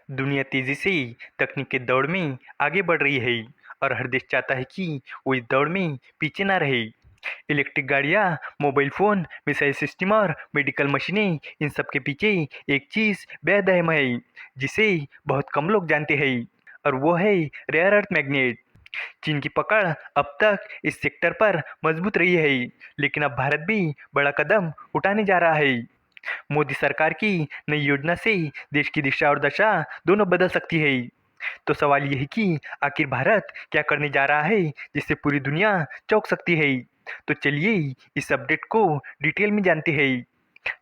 दुनिया तेजी से तकनीक के दौड़ में आगे बढ़ रही है और हर देश चाहता है कि वो इस दौड़ में पीछे ना रहे। इलेक्ट्रिक गाड़ियाँ, मोबाइल फ़ोन, मिसाइल सिस्टम और मेडिकल मशीनें, इन सब के पीछे एक चीज़ बेहद अहम है, जिसे बहुत कम लोग जानते हैं, और वो है रेयर अर्थ मैग्नेट। चीन की पकड़ अब तक इस सेक्टर पर मजबूत रही है, लेकिन अब भारत भी बड़ा कदम उठाने जा रहा है। मोदी सरकार की नई योजना से देश की दिशा और दशा दोनों बदल सकती है। तो सवाल ये है कि आखिर भारत क्या करने जा रहा है जिससे पूरी दुनिया चौंक सकती है। तो चलिए इस अपडेट को डिटेल में जानते हैं।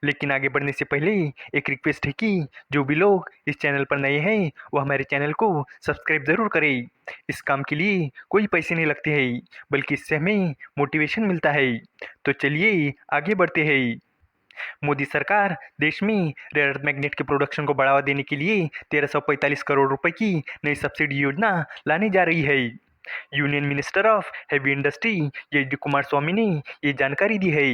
लेकिन आगे बढ़ने से पहले एक रिक्वेस्ट है कि जो भी लोग इस चैनल पर नए हैं वो हमारे चैनल को सब्सक्राइब ज़रूर करें। इस काम के लिए कोई पैसे नहीं लगते हैं, बल्कि इससे हमें मोटिवेशन मिलता है। तो चलिए आगे बढ़ते हैं। मोदी सरकार देश में रेयर अर्थ मैग्नेट के प्रोडक्शन को बढ़ावा देने के लिए 1345 करोड़ रुपए की नई सब्सिडी योजना लाने जा रही है। Union minister of heavy industry H D Kumaraswamy ने ये जानकारी दी है।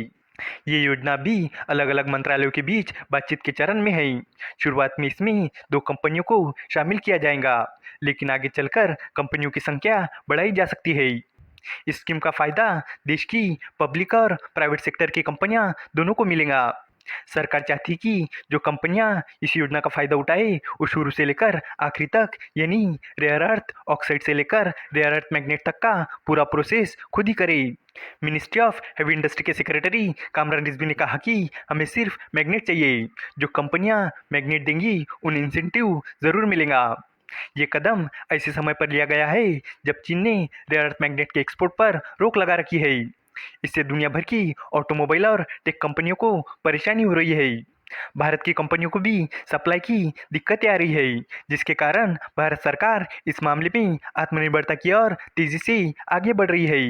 ये योजना भी अलग अलग मंत्रालयों के बीच बातचीत के चरण में है। शुरुआत में इसमें 2 कंपनियों को शामिल किया जाएगा, लेकिन आगे चलकर कंपनियों की संख्या बढ़ाई जा सकती है। इस स्कीम का फायदा देश की पब्लिक और प्राइवेट सेक्टर की कंपनियां दोनों को मिलेगा। सरकार चाहती है कि जो कंपनियां इस योजना का फायदा उठाए वो शुरू से लेकर आखिरी तक, यानी रेयर अर्थ ऑक्साइड से लेकर रेयर अर्थ मैग्नेट तक का पूरा प्रोसेस खुद ही करे। मिनिस्ट्री ऑफ हेवी इंडस्ट्री के सेक्रेटरी कामरान रिजवी ने कहा कि हमें सिर्फ मैग्नेट चाहिए, जो कंपनियां मैग्नेट देंगी उन्हें इंसेंटिव जरूर मिलेगा। ये कदम ऐसे समय पर लिया गया है जब चीन ने रेयर अर्थ मैग्नेट के एक्सपोर्ट पर रोक लगा रखी है। इससे दुनिया भर की ऑटोमोबाइल और टेक कंपनियों को परेशानी हो रही है। भारत की कंपनियों को भी सप्लाई की दिक्कतें आ रही है, जिसके कारण भारत सरकार इस मामले में आत्मनिर्भरता की ओर तेजी से आगे बढ़ रही है।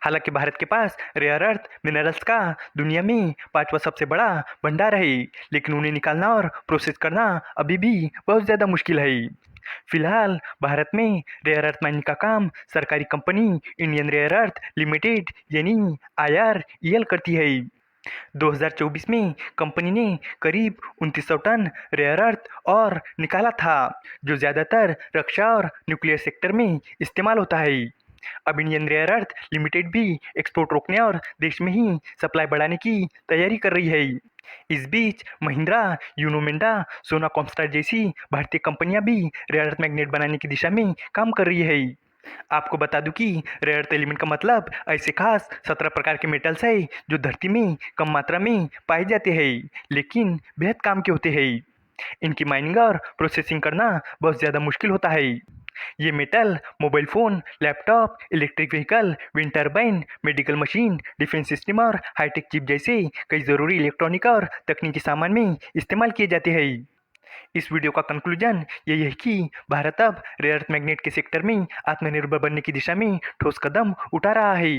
हालांकि भारत के पास रेयर अर्थ मिनरल्स का दुनिया में 5वां सबसे बड़ा भंडार है, लेकिन उन्हें निकालना और प्रोसेस करना अभी भी बहुत ज़्यादा मुश्किल है। फिलहाल भारत में रेयर अर्थ माइनिंग का काम सरकारी company Indian rare earth limited यानी IREL करती है। 2024 में कंपनी ने करीब 2900 टन रेयर अर्थ और निकाला था, जो ज़्यादातर रक्षा और न्यूक्लियर सेक्टर में इस्तेमाल होता है। अब इंडियन रेयर अर्थ लिमिटेड भी एक्सपोर्ट रोकने और देश में ही सप्लाई बढ़ाने की तैयारी कर रही है। इस बीच महिंद्रा, यूनो मिंडा, सोना कॉमस्टार जैसी भारतीय कंपनियां भी रेयर अर्थ मैग्नेट बनाने की दिशा में काम कर रही है। आपको बता दूं कि रेयर अर्थ एलिमेंट का मतलब ऐसे खास 17 प्रकार के मेटल्स है जो धरती में कम मात्रा में पाए जाते हैं, लेकिन बेहद काम के होते हैं। इनकी माइनिंग और प्रोसेसिंग करना बहुत ज़्यादा मुश्किल होता है। ये metal mobile phone, laptop, electric vehicle, wind turbine, medical machine, defence system और हाईटेक चिप जैसे कई ज़रूरी इलेक्ट्रॉनिक और तकनीकी सामान में इस्तेमाल किए जाते हैं। इस वीडियो का कंक्लूजन यही है कि भारत अब रेयर अर्थ मैग्नेट के सेक्टर में आत्मनिर्भर बनने की दिशा में ठोस कदम उठा रहा है।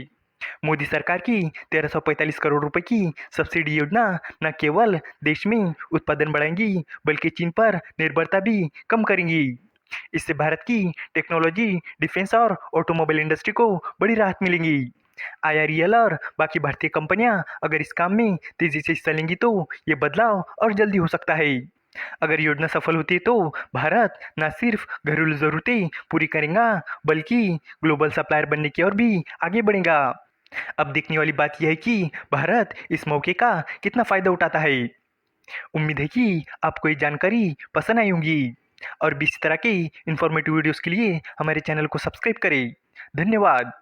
मोदी सरकार की 1345 करोड़ रुपए की सब्सिडी योजना न केवल देश में उत्पादन बढ़ाएंगी, बल्कि चीन पर निर्भरता भी कम करेंगी। इससे भारत की टेक्नोलॉजी, डिफेंस और ऑटोमोबाइल इंडस्ट्री को बड़ी राहत मिलेगी। IREL और बाकी भारतीय कंपनियां अगर इस काम में तेजी से हिस्सा लेंगी तो ये बदलाव और जल्दी हो सकता है। अगर योजना सफल होती है तो भारत न सिर्फ घरेलू जरूरतें पूरी करेगा, बल्कि ग्लोबल सप्लायर बनने की ओर भी आगे बढ़ेगा। अब देखने वाली बात यह है कि भारत इस मौके का कितना फायदा उठाता है। उम्मीद है कि आपको ये जानकारी पसंद आई होगी, और भी इस तरह के इंफॉर्मेटिव वीडियोस के लिए हमारे चैनल को सब्सक्राइब करें। धन्यवाद।